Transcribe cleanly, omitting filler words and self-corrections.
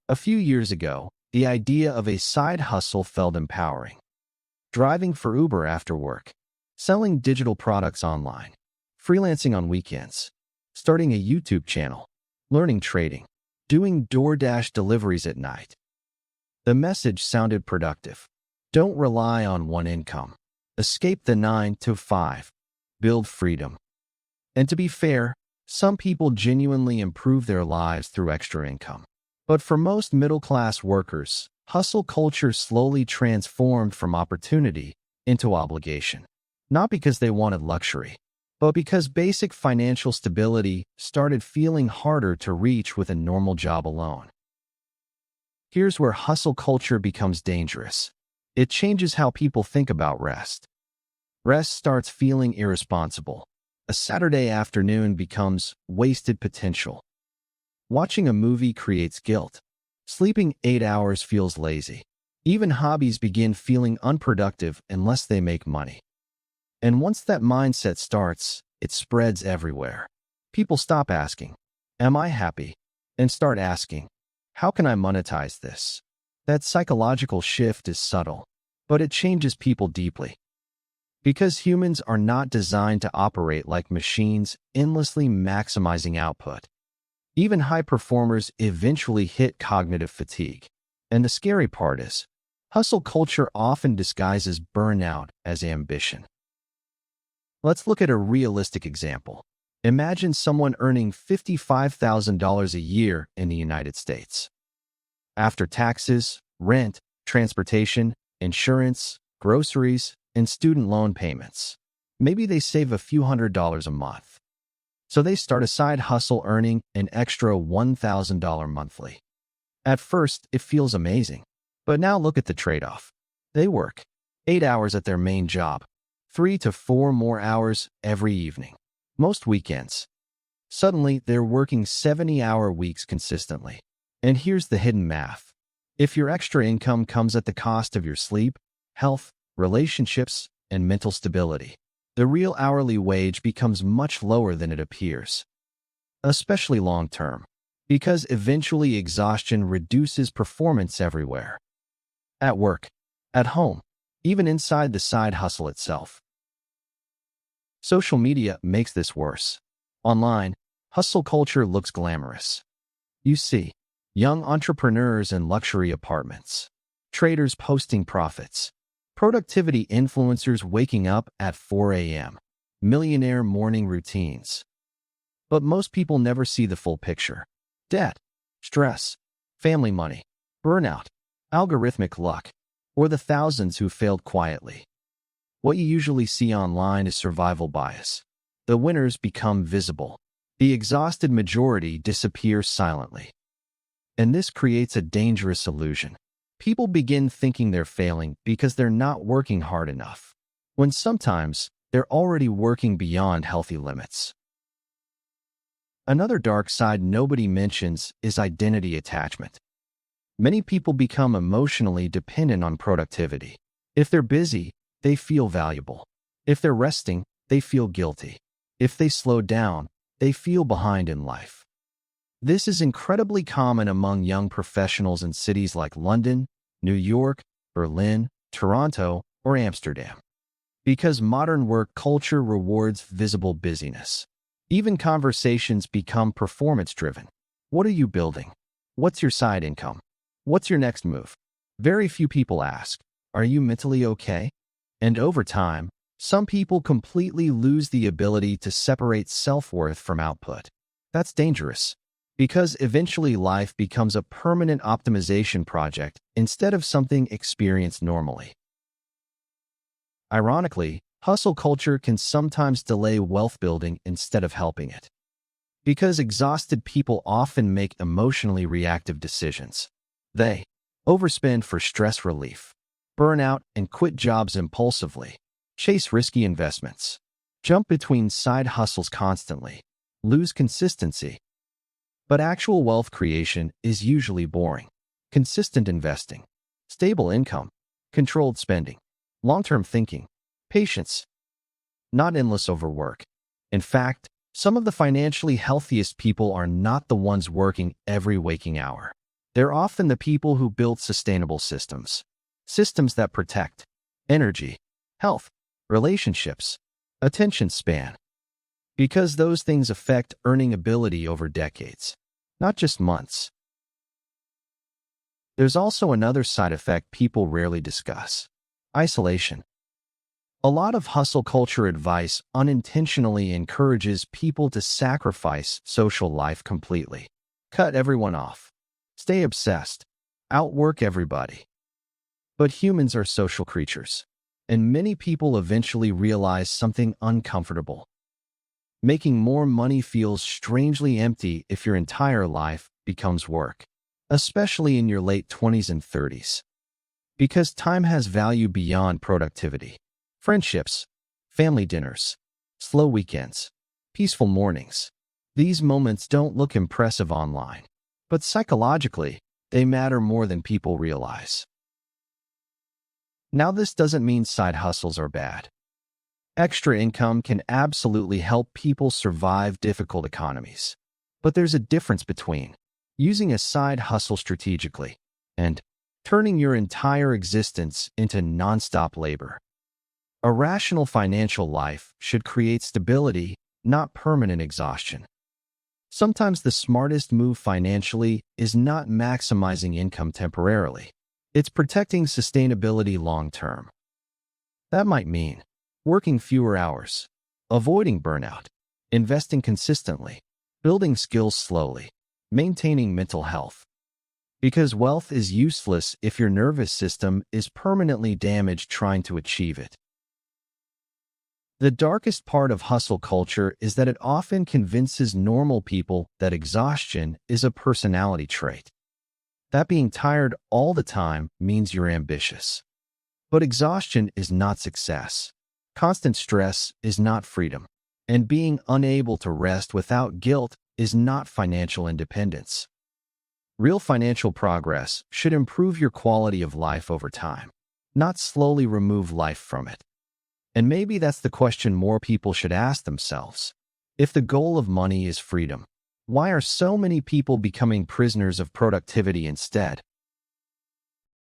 A few years ago, the idea of a side hustle felt empowering. Driving for Uber after work, selling digital products online, freelancing on weekends, starting a YouTube channel, learning trading, doing DoorDash deliveries at night. The message sounded productive. Don't rely on one income. Escape the 9 to 5. Build freedom. And to be fair, some people genuinely improve their lives through extra income. But for most middle-class workers, hustle culture slowly transformed from opportunity into obligation. Not because they wanted luxury, but because basic financial stability started feeling harder to reach with a normal job alone. Here's where hustle culture becomes dangerous. It changes how people think about rest. Rest starts feeling irresponsible. A Saturday afternoon becomes wasted potential. Watching a movie creates guilt. Sleeping 8 hours feels lazy. Even hobbies begin feeling unproductive unless they make money. And once that mindset starts, it spreads everywhere. People stop asking, "Am I happy?" and start asking, "How can I monetize this?" That psychological shift is subtle, but it changes people deeply. Because humans are not designed to operate like machines, endlessly maximizing output. Even high performers eventually hit cognitive fatigue. And the scary part is, hustle culture often disguises burnout as ambition. Let's look at a realistic example. Imagine someone earning $55,000 a year in the United States. After taxes, rent, transportation, insurance, groceries, and student loan payments, maybe they save a few $100s a month. So they start a side hustle earning an extra $1,000 monthly. At first, it feels amazing. But now look at the trade-off. They work 8 hours at their main job, 3 to 4 more hours every evening, most weekends. Suddenly, they're working 70-hour weeks consistently. And here's the hidden math. If your extra income comes at the cost of your sleep, health, relationships, and mental stability, the real hourly wage becomes much lower than it appears. Especially long-term, because eventually exhaustion reduces performance everywhere. At work, at home, even inside the side hustle itself. Social media makes this worse. Online, hustle culture looks glamorous. You see young entrepreneurs in luxury apartments, traders posting profits, productivity influencers waking up at 4 a.m., millionaire morning routines. But most people never see the full picture. Debt, stress, family money, burnout, algorithmic luck, or the thousands who failed quietly. What you usually see online is survival bias. The winners become visible. The exhausted majority disappears silently. And this creates a dangerous illusion. People begin thinking they're failing because they're not working hard enough, when sometimes they're already working beyond healthy limits. Another dark side nobody mentions is identity attachment. Many people become emotionally dependent on productivity. If they're busy, they feel valuable. If they're resting, they feel guilty. If they slow down, they feel behind in life. This is incredibly common among young professionals in cities like London, New York, Berlin, Toronto, or Amsterdam. Because modern work culture rewards visible busyness. Even conversations become performance-driven. What are you building? What's your side income? What's your next move? Very few people ask, "Are you mentally okay?" And over time, some people completely lose the ability to separate self-worth from output. That's dangerous, because eventually life becomes a permanent optimization project instead of something experienced normally. Ironically, hustle culture can sometimes delay wealth building instead of helping it. Because exhausted people often make emotionally reactive decisions. They overspend for stress relief, burn out and quit jobs impulsively, chase risky investments, jump between side hustles constantly, lose consistency. But actual wealth creation is usually boring. Consistent investing, stable income, controlled spending, long-term thinking, patience, not endless overwork. In fact, some of the financially healthiest people are not the ones working every waking hour. They're often the people who build sustainable systems. Systems that protect energy, health, relationships, attention span. Because those things affect earning ability over decades, not just months. There's also another side effect people rarely discuss: isolation. A lot of hustle culture advice unintentionally encourages people to sacrifice social life completely. Cut everyone off. Stay obsessed. Outwork everybody. But humans are social creatures, and many people eventually realize something uncomfortable. Making more money feels strangely empty if your entire life becomes work, especially in your late 20s and 30s. Because time has value beyond productivity. Friendships, family dinners, slow weekends, peaceful mornings. These moments don't look impressive online, but psychologically, they matter more than people realize. Now, this doesn't mean side hustles are bad. Extra income can absolutely help people survive difficult economies. But there's a difference between using a side hustle strategically and turning your entire existence into nonstop labor. A rational financial life should create stability, not permanent exhaustion. Sometimes the smartest move financially is not maximizing income temporarily. It's protecting sustainability long-term. That might mean working fewer hours, avoiding burnout, investing consistently, building skills slowly, maintaining mental health. Because wealth is useless if your nervous system is permanently damaged trying to achieve it. The darkest part of hustle culture is that it often convinces normal people that exhaustion is a personality trait. That being tired all the time means you're ambitious. But exhaustion is not success. Constant stress is not freedom. And being unable to rest without guilt is not financial independence. Real financial progress should improve your quality of life over time, not slowly remove life from it. And maybe that's the question more people should ask themselves. If the goal of money is freedom, why are so many people becoming prisoners of productivity instead?